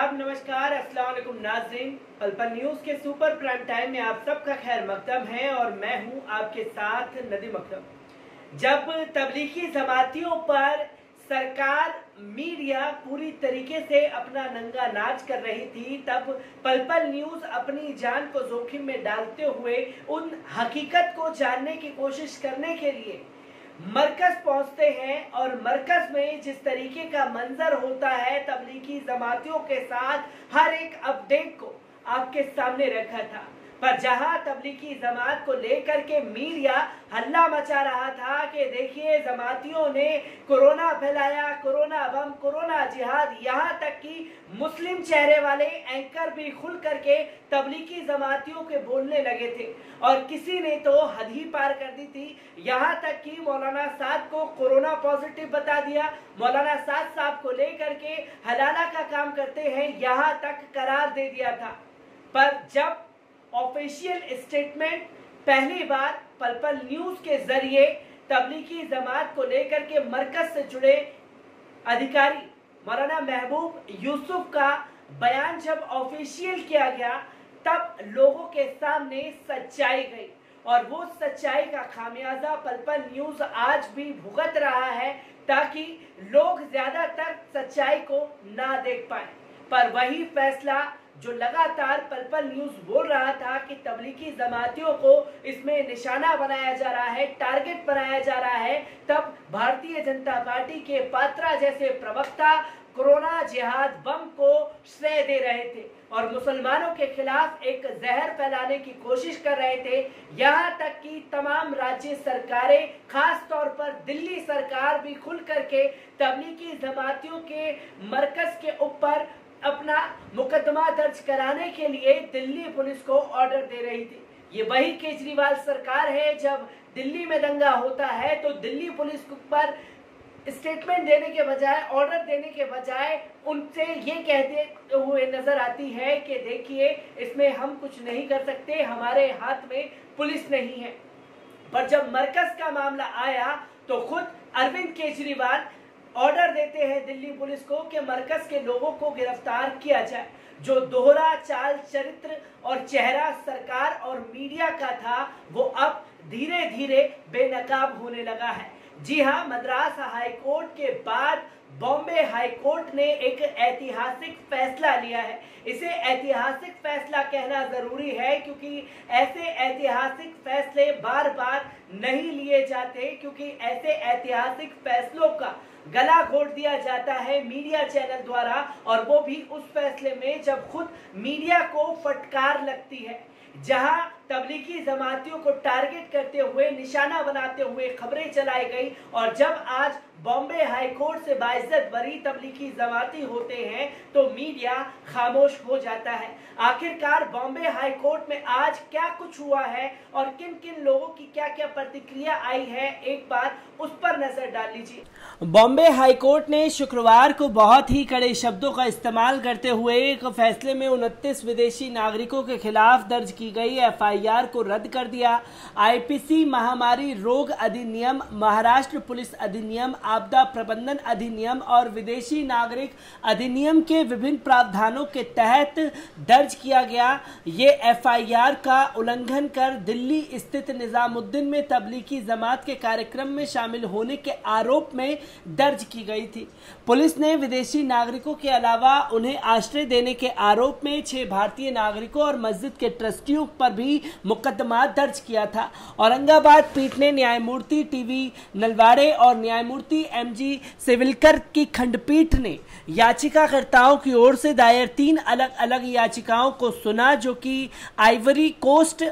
आदाब, नमस्कार, अस्सलाम वालेकुम नाज़रीन। पल पल न्यूज़ के सुपर प्राइम टाइम में आप सबका खैर मकदम है और मैं हूं आपके साथ नदीम अकरम। जब तबलीगी जमातियों पर सरकार मीडिया पूरी तरीके से अपना नंगा नाच कर रही थी, तब पल पल न्यूज़ अपनी जान को जोखिम में डालते हुए उन हकीकत को जानने की कोशिश करने के लिए मरकज पहुंचते हैं और मरकज में जिस तरीके का मंजर होता है तबलीगी जमातियों के साथ हर एक अपडेट को आपके सामने रखा था। पर जहां तबलीगी जमात को लेकर के मीडिया हल्ला मचा रहा था कि देखिए जमातियों ने कोरोना फैलाया, कोरोना बम, कोरोना जिहाद, यहाँ तक कि मुस्लिम चेहरे वाले एंकर भी खुल करके तबलीगी जमातियों के बोलने लगे थे और किसी ने तो हद ही पार कर दी थी। यहाँ तक कि मौलाना साद को कोरोना पॉजिटिव बता दिया, मौलाना साद साहब को लेकर के हलाला का काम करते हैं यहाँ तक करार दे दिया था। पर जब ऑफिशियल स्टेटमेंट पहली बार पल पल न्यूज़ के जरिए तबलीगी जमात को लेकर के मरकज से जुड़े अधिकारी मौलाना महबूब यूसुफ का बयान जब ऑफिशियल किया गया, तब लोगों के सामने सच्चाई गई और वो सच्चाई का खामियाजा पल पल न्यूज़ आज भी भुगत रहा है ताकि लोग ज्यादातर सच्चाई को ना देख पाए। पर वही फैसला जो लगातार पल पल न्यूज़ बोल रहा था कि तबलीगी जमातियों को इसमें निशाना बनाया जा रहा है, टारगेट बनाया जा रहा है, तब भारतीय जनता पार्टी के पात्रा जैसे प्रवक्ता कोरोना जिहाद बम को श्रेय दे रहे थे और मुसलमानों के खिलाफ एक जहर फैलाने की कोशिश कर रहे थे। यहाँ तक कि तमाम राज्य सरकारें, खास तौर पर दिल्ली सरकार भी खुल करके तबलीगी जमातियों के मरकज के ऊपर अपना मुकदमा दर्ज कराने के लिए दिल्ली पुलिस को ऑर्डर दे रही थी। ये वही केजरीवाल सरकार है, जब दिल्ली में दंगा होता है तो दिल्ली पुलिस पर स्टेटमेंट देने के बजाय, ऑर्डर देने के बजाय उनसे ये कहते हुए नजर आती है कि देखिए इसमें हम कुछ नहीं कर सकते, हमारे हाथ में पुलिस नहीं है। पर जब मरकज का मामला आया तो खुद अरविंद केजरीवाल ऑर्डर देते हैं दिल्ली पुलिस को कि मरकज के लोगों को गिरफ्तार किया जाए। जो दोहरा चाल चरित्र और चेहरा सरकार और मीडिया का था वो अब धीरे धीरे बेनकाब होने लगा है। जी हाँ, मद्रास हाई कोर्ट के बाद बॉम्बे हाई कोर्ट ने एक ऐतिहासिक फैसला लिया है। इसे ऐतिहासिक फैसला कहना जरूरी है क्योंकि ऐसे ऐतिहासिक फैसले बार बार नहीं लिए जाते, क्योंकि ऐसे ऐतिहासिक फैसलों का गला घोट दिया जाता है मीडिया चैनल द्वारा, और वो भी उस फैसले में जब खुद मीडिया को फटकार लगती है। जहां तबलीगी जमातियों को टारगेट करते हुए, निशाना बनाते हुए खबरें चलाई गई और जब आज बॉम्बे हाई कोर्ट से बाइज्जत बरी तबलीगी जमाती होते हैं तो मीडिया खामोश हो जाता है। आखिरकार बॉम्बे हाई कोर्ट में आज क्या कुछ हुआ है और किन किन लोगों की क्या क्या प्रतिक्रिया आई है, एक बार उस पर नजर डाल लीजिए। बॉम्बे हाई कोर्ट ने शुक्रवार को बहुत ही कड़े शब्दों का इस्तेमाल करते हुए एक फैसले में 29 विदेशी नागरिकों के खिलाफ दर्ज की गई FIR को रद्द कर दिया। IPC, महामारी रोग अधिनियम, महाराष्ट्र पुलिस अधिनियम, आपदा प्रबंधन अधिनियम और विदेशी नागरिक अधिनियम के विभिन्न प्रावधानों के तहत दर्ज किया गया। ये FIR का उल्लंघन कर दिल्ली स्थित निजामुद्दीन में तबलीगी जमात के कार्यक्रम में शामिल होने के आरोप में दर्ज की गई थी। पुलिस ने विदेशी नागरिकों के अलावा उन्हें आश्रय देने के आरोप में 6 भारतीय नागरिकों और मस्जिद के ट्रस्टियों पर भी मुकदमा दर्ज किया था। औरंगाबाद पीठ ने न्यायमूर्ति TV नलवाड़े और न्यायमूर्ति MG सेविलकर की खंडपीठ ने याचिकाकर्ताओं की ओर से दायर 3 अलग अलग याचिकाओं को सुना, जो कि आइवरी कोस्ट,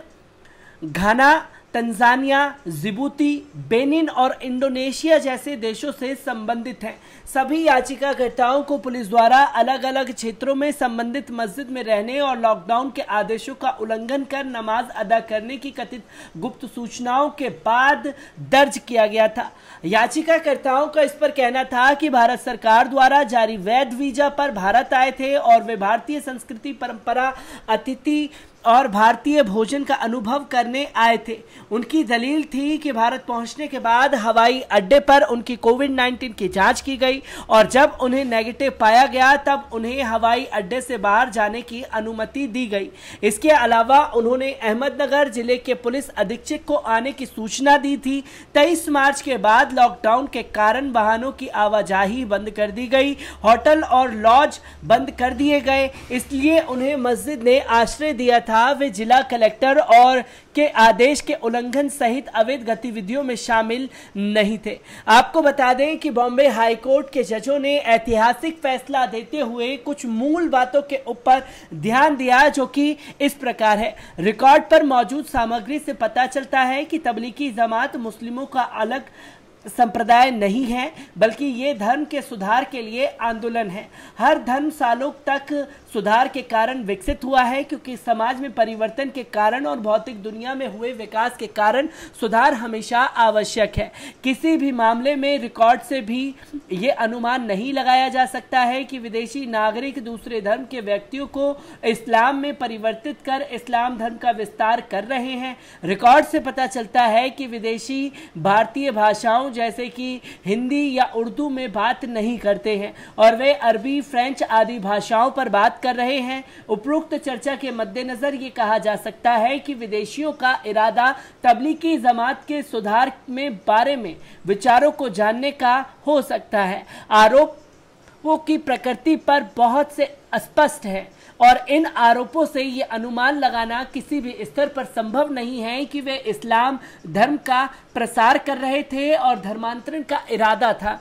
घाना, तंजानिया, जिबूती, बेनिन और इंडोनेशिया जैसे देशों से संबंधित हैं। सभी याचिकाकर्ताओं को पुलिस द्वारा अलग अलग क्षेत्रों में संबंधित मस्जिद में रहने और लॉकडाउन के आदेशों का उल्लंघन कर नमाज अदा करने की कथित गुप्त सूचनाओं के बाद दर्ज किया गया था। याचिकाकर्ताओं का इस पर कहना था कि भारत सरकार द्वारा जारी वैध वीजा पर भारत आए थे और वे भारतीय संस्कृति, परंपरा, अतिथि और भारतीय भोजन का अनुभव करने आए थे। उनकी दलील थी कि भारत पहुंचने के बाद हवाई अड्डे पर उनकी कोविड-19 की जांच की गई और जब उन्हें नेगेटिव पाया गया तब उन्हें हवाई अड्डे से बाहर जाने की अनुमति दी गई। इसके अलावा उन्होंने अहमदनगर जिले के पुलिस अधीक्षक को आने की सूचना दी थी। 23 मार्च के बाद लॉकडाउन के कारण वाहनों की आवाजाही बंद कर दी गई, होटल और लॉज बंद कर दिए गए, इसलिए उन्हें मस्जिद ने आश्रय दिया था। वे जिला कलेक्टर और के आदेश के उल्लंघन सहित अवैध गतिविधियों में शामिल नहीं थे। आपको बता दें कि बॉम्बे हाई कोर्ट के जजों ने ऐतिहासिक फैसला देते हुए कुछ मूल बातों के ऊपर ध्यान दिया, जो कि इस प्रकार है। रिकॉर्ड पर मौजूद सामग्री से पता चलता है कि तबलीगी जमात मुस्लिमों का अलग संप्रदाय नहीं है, बल्कि ये धर्म के सुधार के लिए आंदोलन है। हर धर्म सालों तक सुधार के कारण विकसित हुआ है, क्योंकि समाज में परिवर्तन के कारण और भौतिक दुनिया में हुए विकास के कारण सुधार हमेशा आवश्यक है। किसी भी मामले में रिकॉर्ड से भी ये अनुमान नहीं लगाया जा सकता है कि विदेशी नागरिक दूसरे धर्म के व्यक्तियों को इस्लाम में परिवर्तित कर इस्लाम धर्म का विस्तार कर रहे हैं। रिकॉर्ड से पता चलता है कि विदेशी भारतीय भाषाओं जैसे कि हिंदी या उर्दू में बात नहीं करते हैं और वे अरबी, फ्रेंच आदि भाषाओं पर बात कर रहे हैं। उपरोक्त चर्चा के मद्देनजर ये कहा जा सकता है कि विदेशियों का इरादा तबलीगी जमात के सुधार में बारे में विचारों को जानने का हो सकता है। आरोपों की प्रकृति पर बहुत से अस्पष्ट है और इन आरोपों से ये अनुमान लगाना किसी भी स्तर पर संभव नहीं है कि वे इस्लाम धर्म का प्रसार कर रहे थे और धर्मांतरण का इरादा था।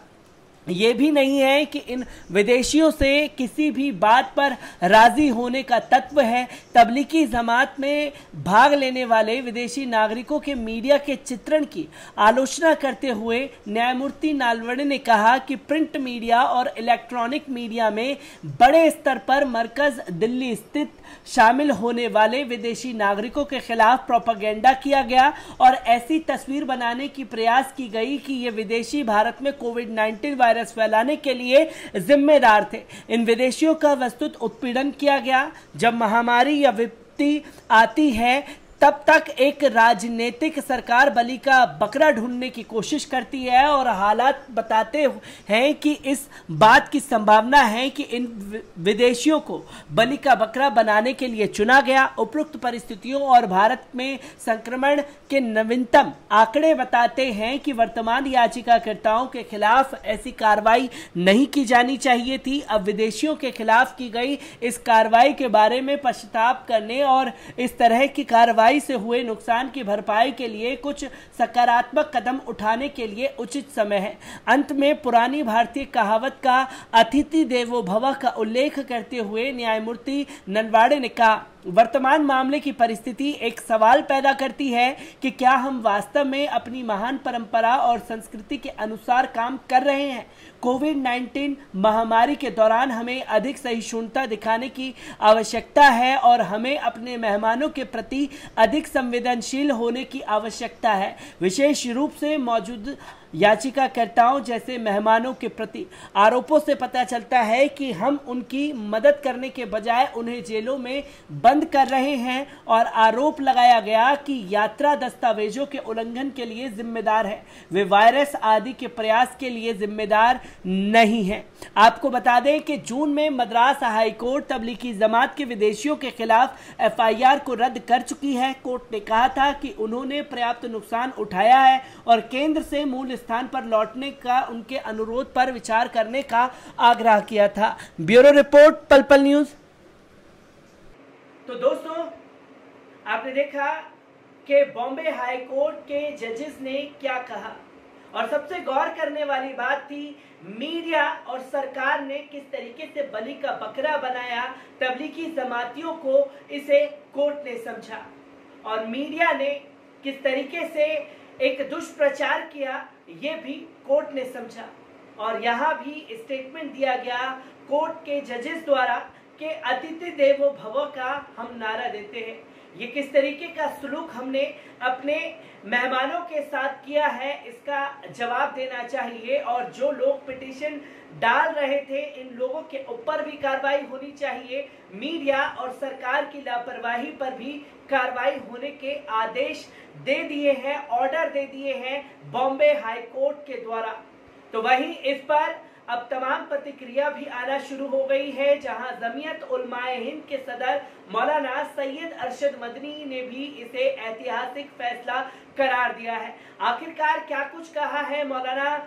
ये भी नहीं है कि इन विदेशियों से किसी भी बात पर राजी होने का तत्व है। तबलीगी जमात में भाग लेने वाले विदेशी नागरिकों के मीडिया के चित्रण की आलोचना करते हुए न्यायमूर्ति नालवड़े ने कहा कि प्रिंट मीडिया और इलेक्ट्रॉनिक मीडिया में बड़े स्तर पर मरकज दिल्ली स्थित शामिल होने वाले विदेशी नागरिकों के खिलाफ प्रोपेगेंडा किया गया और ऐसी तस्वीर बनाने की प्रयास की गई कि ये विदेशी भारत में कोविड-19 वायरस फैलाने के लिए जिम्मेदार थे। इन विदेशियों का वस्तुत उत्पीड़न किया गया। जब महामारी या विपत्ति आती है तब तक एक राजनीतिक सरकार बलि का बकरा ढूंढने की कोशिश करती है और हालात बताते हैं कि इस बात की संभावना है कि इन विदेशियों को बलि का बकरा बनाने के लिए चुना गया। उपरोक्त परिस्थितियों और भारत में संक्रमण के नवीनतम आंकड़े बताते हैं कि वर्तमान याचिकाकर्ताओं के खिलाफ ऐसी कार्रवाई नहीं की जानी चाहिए थी। अब विदेशियों के खिलाफ की गई इस कार्रवाई के बारे में पश्चाताप करने और इस तरह की कार्रवाई से हुए नुकसान की भरपाई के लिए कुछ सकारात्मक कदम उठाने के लिए उचित समय है। अंत में पुरानी भारतीय कहावत का अतिथि देवो भव का उल्लेख करते हुए न्यायमूर्ति नलवाड़े ने कहा, वर्तमान मामले की परिस्थिति एक सवाल पैदा करती है कि क्या हम वास्तव में अपनी महान परंपरा और संस्कृति के अनुसार काम कर रहे हैं। कोविड-19 महामारी के दौरान हमें अधिक सहिष्णुता दिखाने की आवश्यकता है और हमें अपने मेहमानों के प्रति अधिक संवेदनशील होने की आवश्यकता है, विशेष रूप से मौजूद याचिकाकर्ताओं जैसे मेहमानों के प्रति। आरोपों से पता चलता है कि हम उनकी मदद करने के बजाय उन्हें जेलों में बंद कर रहे हैं और आरोप लगाया गया कि यात्रा दस्तावेजों के उल्लंघन के लिए जिम्मेदार है, वे वायरस आदि के प्रयास के लिए जिम्मेदार नहीं है। आपको बता दें कि जून में मद्रास हाई कोर्ट तबलीगी जमात के विदेशियों के खिलाफ एफआईआर को रद्द कर चुकी है। कोर्ट ने कहा था कि उन्होंने पर्याप्त नुकसान उठाया है और केंद्र से मूल स्थान पर लौटने का उनके अनुरोध पर विचार करने का आग्रह किया था। ब्यूरो रिपोर्ट, पल पल न्यूज। तो दोस्तों, आपने देखा कि बॉम्बे हाई कोर्ट के जजेस ने क्या कहा और सबसे गौर करने वाली बात थी मीडिया और सरकार ने किस तरीके से बलि का बकरा बनाया। तबलीगी जमातियों को इसे कोर्ट ने समझा और मीडिया ने किस तरीके से एक दुष्प्रचार किया ये भी कोर्ट ने समझा। और यहाँ भी स्टेटमेंट दिया गया कोर्ट के जजेस द्वारा कि अतिथि देवो भव का हम नारा देते हैं। ये किस तरीके का सलूक हमने अपने मेहमानों के साथ किया है, इसका जवाब देना चाहिए। और जो लोग पिटीशन डाल रहे थे, इन लोगों के ऊपर भी कार्रवाई होनी चाहिए। मीडिया और सरकार की लापरवाही पर भी कार्रवाई होने के आदेश दे दिए हैं, ऑर्डर दे दिए हैं बॉम्बे हाई कोर्ट के द्वारा। तो वहीं इस पर अब तमाम प्रतिक्रिया भी आना शुरू हो गई है, जहां जमीयत उलमाए हिंद के सदर मौलाना सैयद अरशद मदनी ने भी इसे ऐतिहासिक फैसला करार दिया है। आखिरकार क्या कुछ कहा है मौलाना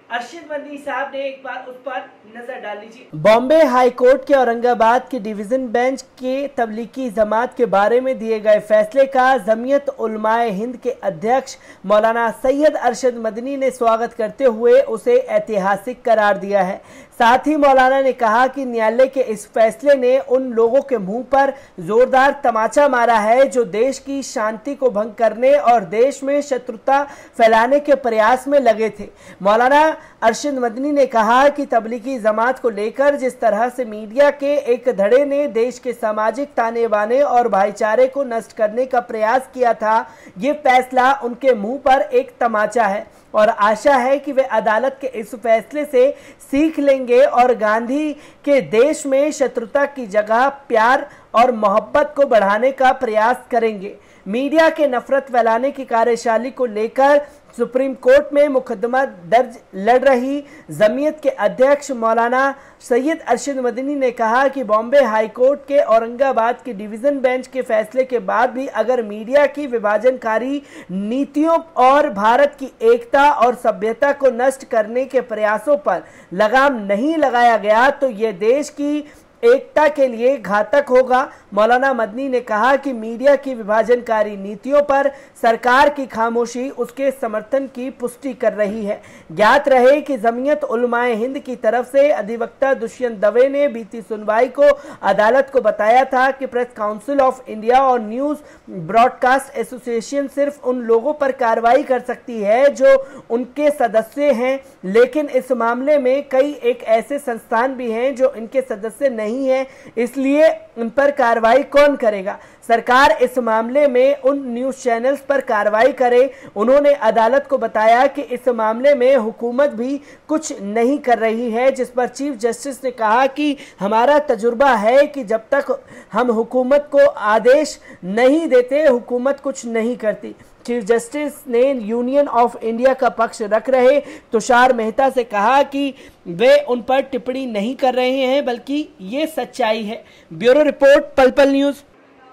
अरशद मदनी साहब ने, एक बार उस पर नजर डाल लीजिए। बॉम्बे हाई कोर्ट के औरंगाबाद के डिवीजन बेंच के तबलीगी जमात के बारे में दिए गए फैसले का जमीयत उलमाए हिंद के अध्यक्ष मौलाना सैयद अरशद मदनी ने स्वागत करते हुए उसे ऐतिहासिक करार दिया है। साथ ही मौलाना ने कहा कि न्यायालय के इस फैसले ने उन लोगों के मुंह पर जोरदार तमाचा मारा है जो देश की शांति को भंग करने और देश में शत्रुता फैलाने के प्रयास में लगे थे। मौलाना अरशद मदनी ने कहा कि तबलीगी जमात को लेकर जिस तरह से मीडिया के एक धड़े ने देश के सामाजिक ताने बाने और भाईचारे को नष्ट करने का प्रयास किया था, ये फैसला उनके मुंह पर एक तमाचा है और आशा है कि वे अदालत के इस फैसले से सीख लेंगे और गांधी के देश में शत्रुता की जगह प्यार और मोहब्बत को बढ़ाने का प्रयास करेंगे। मीडिया के नफरत फैलाने की कार्यशैली को लेकर सुप्रीम कोर्ट में मुकदमा दर्ज लड़ रही जमीयत के अध्यक्ष मौलाना सैयद अरशद मदनी ने कहा कि बॉम्बे हाई कोर्ट के औरंगाबाद के डिवीजन बेंच के फैसले के बाद भी अगर मीडिया की विभाजनकारी नीतियों और भारत की एकता और सभ्यता को नष्ट करने के प्रयासों पर लगाम नहीं लगाया गया तो ये देश की एकता के लिए घातक होगा। मौलाना मदनी ने कहा कि मीडिया की विभाजनकारी नीतियों पर सरकार की खामोशी उसके समर्थन की पुष्टि कर रही है। ज्ञात रहे कि जमीयत उलमाए हिंद की तरफ से अधिवक्ता दुष्यंत दवे ने बीती सुनवाई को अदालत को बताया था कि प्रेस काउंसिल ऑफ इंडिया और न्यूज ब्रॉडकास्ट एसोसिएशन सिर्फ उन लोगों पर कार्रवाई कर सकती है जो उनके सदस्य हैं, लेकिन इस मामले में कई एक ऐसे संस्थान भी हैं जो इनके सदस्य नहीं है, इसलिए उन पर कार्रवाई कौन करेगा? सरकार इस मामले में उन न्यूज चैनल्स पर कार्रवाई करे। उन्होंने अदालत को बताया कि इस मामले में हुकूमत भी कुछ नहीं कर रही है, जिस पर चीफ जस्टिस ने कहा कि हमारा तजुर्बा है कि जब तक हम हुकूमत को आदेश नहीं देते हुकूमत कुछ नहीं करती। चीफ जस्टिस ने यूनियन ऑफ इंडिया का पक्ष रख रहे तुषार मेहता से कहा कि वे उन पर टिप्पणी नहीं कर रहे हैं, बल्कि ये सच्चाई है। ब्यूरो रिपोर्ट, पल पल न्यूज।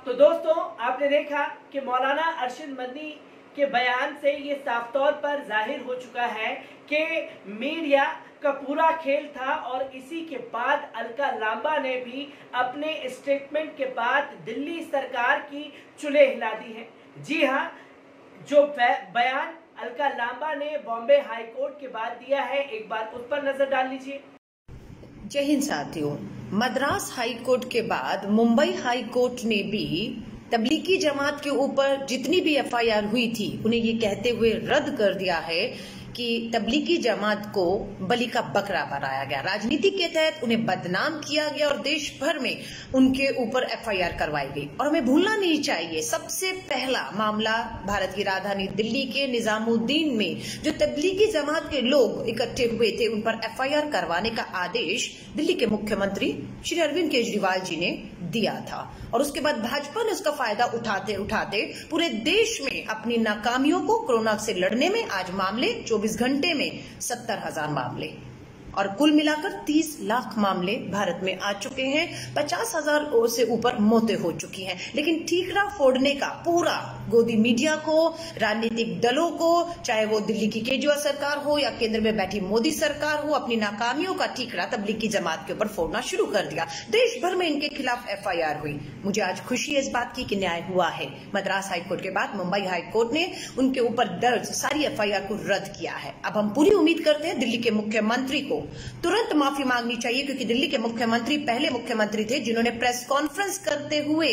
तो दोस्तों, आपने देखा कि मौलाना अरशद मदनी के बयान से ये साफ तौर पर जाहिर हो चुका है कि मीडिया का पूरा खेल था और इसी के बाद अलका लांबा ने भी अपने स्टेटमेंट के बाद दिल्ली सरकार की चुलें हिला दी है। जी हाँ, जो बयान अलका लांबा ने बॉम्बे हाई कोर्ट के बाद दिया है, एक बार उस पर नजर डाल लीजिए। जय हिंद साथियों, मद्रास हाई कोर्ट के बाद मुंबई हाई कोर्ट ने भी तबलीगी जमात के ऊपर जितनी भी एफआईआर हुई थी उन्हें ये कहते हुए रद्द कर दिया है कि तबलीगी जमात को बलि का बकरा बनाया गया, राजनीति के तहत उन्हें बदनाम किया गया और देश भर में उनके ऊपर एफआईआर करवाई गई। और हमें भूलना नहीं चाहिए, सबसे पहला मामला भारत की राजधानी दिल्ली के निजामुद्दीन में जो तबलीगी जमात के लोग इकट्ठे हुए थे उन पर एफआईआर करवाने का आदेश दिल्ली के मुख्यमंत्री श्री अरविंद केजरीवाल जी ने दिया था। और उसके बाद भाजपा ने उसका फायदा उठाते उठाते पूरे देश में अपनी नाकामियों को कोरोना से लड़ने में आज मामले 24 घंटे में 70,000 मामले और कुल मिलाकर 30 लाख मामले भारत में आ चुके हैं। 50,000 से ऊपर मौतें हो चुकी हैं। लेकिन ठीकरा फोड़ने का पूरा गोदी मीडिया को, राजनीतिक दलों को, चाहे वो दिल्ली की केजरीवाल सरकार हो या केंद्र में बैठी मोदी सरकार हो, अपनी नाकामियों का ठीकरा तबलीगी जमात के ऊपर फोड़ना शुरू कर दिया। देश भर में इनके खिलाफ एफआईआर हुई। मुझे आज खुशी है इस बात की कि न्याय हुआ है। मद्रास हाईकोर्ट के बाद मुंबई हाईकोर्ट ने उनके ऊपर दर्ज सारी एफआईआर को रद्द किया है। अब हम पूरी उम्मीद करते हैं दिल्ली के मुख्यमंत्री को तुरंत माफी मांगनी चाहिए, क्योंकि दिल्ली के मुख्यमंत्री पहले मुख्यमंत्री थे जिन्होंने प्रेस कॉन्फ्रेंस करते हुए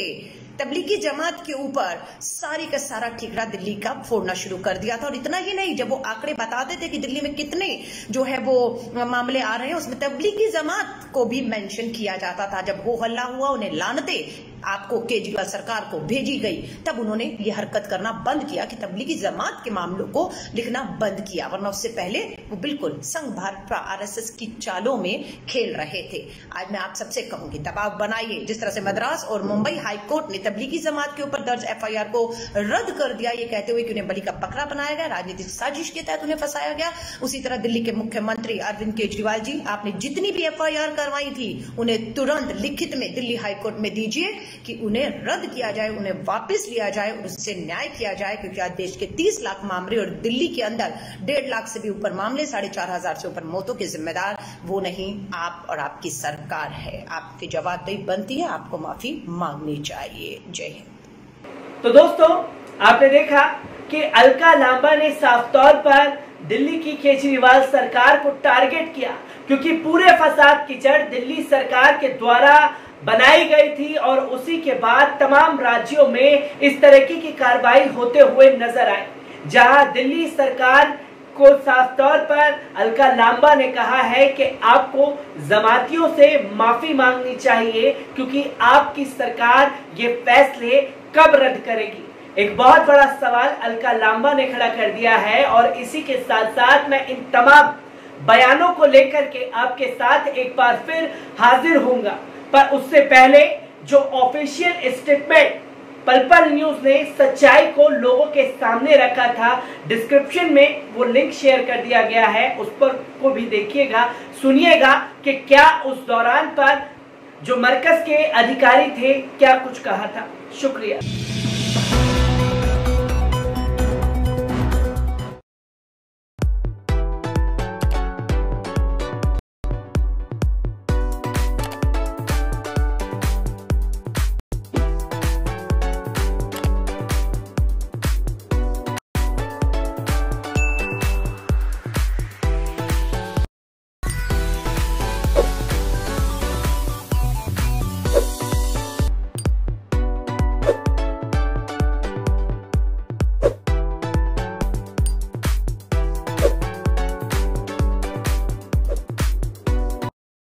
तबलीगी जमात के ऊपर सारी का सारा ठीकरा दिल्ली का फोड़ना शुरू कर दिया था। और इतना ही नहीं, जब वो आंकड़े बताते थे कि दिल्ली में कितने जो है वो मामले आ रहे हैं, उसमें तबलीगी जमात को भी मेंशन किया जाता था। जब हो हल्ला हुआ उन्हें लानते आपको केजरीवाल सरकार को भेजी गई, तब उन्होंने ये हरकत करना बंद किया कि तबलीगी जमात के मामलों को लिखना बंद किया, वरना उससे पहले वो बिल्कुल संघ भाजपा आरएसएस की चालों में खेल रहे थे। आज मैं आप सबसे कहूंगी, दबाव बनाइए। जिस तरह से मद्रास और मुंबई हाई कोर्ट ने तबलीगी जमात के ऊपर दर्ज एफआईआर को रद्द कर दिया, ये कहते हुए कि उन्हें बलि का बकरा बनाया गया, राजनीतिक साजिश के तहत उन्हें फंसाया गया, उसी तरह दिल्ली के मुख्यमंत्री अरविंद केजरीवाल जी, आपने जितनी भी एफआईआर करवाई थी उन्हें तुरंत लिखित में दिल्ली हाई कोर्ट में दीजिए कि उन्हें रद्द किया जाए, उन्हें वापस लिया जाए और उससे न्याय किया जाए, क्योंकि आज देश के 30 लाख मामले और दिल्ली के अंदर 1.5 लाख से भी ऊपर मामले, 4,500 से ऊपर मौतों के जिम्मेदार वो नहीं, आप और आपकी सरकार है। आपकी जवाबदेही बनती है, आपको माफी मांगनी चाहिए। जय हिंद। तो दोस्तों, आपने देखा कि अलका लांबा ने साफ तौर पर दिल्ली की केजरीवाल सरकार को टारगेट किया, क्योंकि पूरे फसाद की जड़ दिल्ली सरकार के द्वारा बनाई गई थी और उसी के बाद तमाम राज्यों में इस तरह की कार्रवाई होते हुए नजर आई, जहां दिल्ली सरकार को साफ तौर पर अलका लांबा ने कहा है कि आपको जमातियों से माफी मांगनी चाहिए, क्योंकि आपकी सरकार ये फैसले कब रद्द करेगी। एक बहुत बड़ा सवाल अलका लांबा ने खड़ा कर दिया है और इसी के साथ साथ मैं इन तमाम बयानों को लेकर के आपके साथ एक बार फिर हाजिर होऊंगा, पर उससे पहले जो ऑफिशियल स्टेटमेंट पल न्यूज ने सच्चाई को लोगों के सामने रखा था, डिस्क्रिप्शन में वो लिंक शेयर कर दिया गया है, उस पर को भी देखिएगा, सुनिएगा कि क्या उस दौरान पर जो मरकज के अधिकारी थे क्या कुछ कहा था। शुक्रिया।